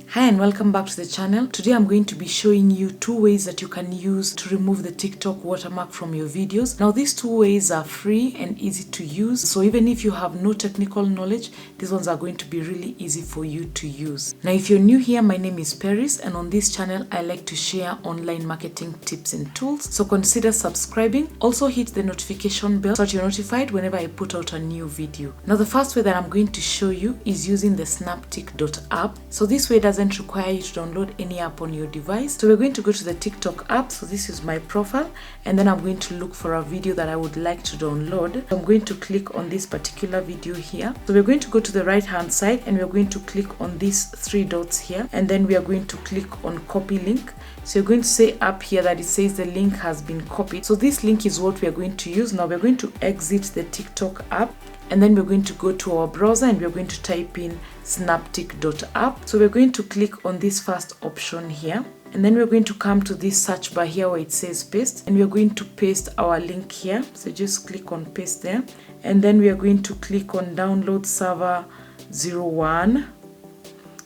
Hi and welcome back to the channel. Today I'm going to be showing you two ways that you can use to remove the TikTok watermark from your videos. Now these two ways are free and easy to use, so even if you have no technical knowledge, these ones are going to be really easy for you to use. Now if you're new here, my name is Peris, and on this channel I like to share online marketing tips and tools, so consider subscribing. Also hit the notification bell so that you're notified whenever I put out a new video. Now the first way that I'm going to show you is using the snaptik.app. So this way doesn't require you to download any app on your device. So we're going to go to the TikTok app. So this is my profile, and then I'm going to look for a video that I would like to download. I'm going to click on this particular video here. So we're going to go to the right hand side and we're going to click on these three dots here, and then we are going to click on copy link. So you're going to say up here that it says the link has been copied. So this link is what we are going to use. Now we're going to exit the TikTok app, and then we're going to go to our browser and we're going to type in snaptik.app. So we're going to click on this first option here, and then we're going to come to this search bar here where it says paste, and we're going to paste our link here. So just click on paste there, and then we are going to click on download server 01.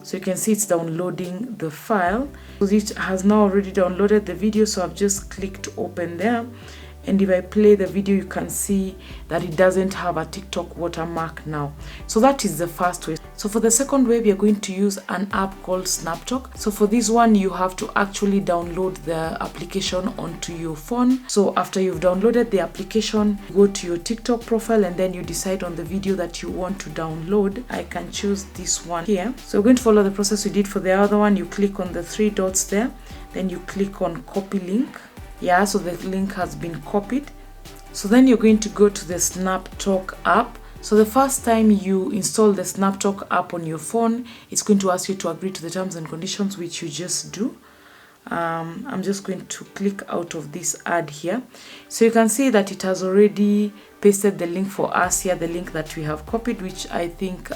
So you can see it's downloading the file. So it has now already downloaded the video, so I've just clicked open there. And if I play the video, you can see that it doesn't have a TikTok watermark now. So that is the first way. So for the second way, we are going to use an app called SnapTalk. So for this one, you have to actually download the application onto your phone. So after you've downloaded the application, go to your TikTok profile and then you decide on the video that you want to download. I can choose this one here. So we're going to follow the process we did for the other one. You click on the three dots there, then you click on copy link. Yeah, so the link has been copied. So then you're going to go to the SnapTalk app. So the first time you install the SnapTalk app on your phone, it's going to ask you to agree to the terms and conditions, which you just do. I'm just going to click out of this ad here. So you can see that it has already pasted the link for us here, the link that we have copied, which I think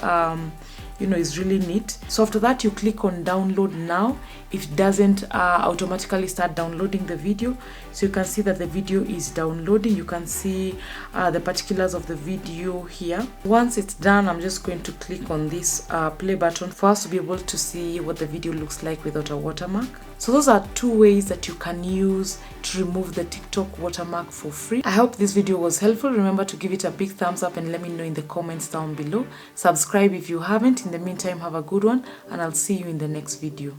is really neat. So after that, you click on download now. It doesn't automatically start downloading the video. So you can see that the video is downloading. You can see the particulars of the video here. Once it's done, I'm just going to click on this play button for us to be able to see what the video looks like without a watermark. So those are two ways that you can use to remove the TikTok watermark for free. I hope this video was helpful. Remember to give it a big thumbs up and let me know in the comments down below. Subscribe if you haven't. In the meantime, have a good one, and I'll see you in the next video.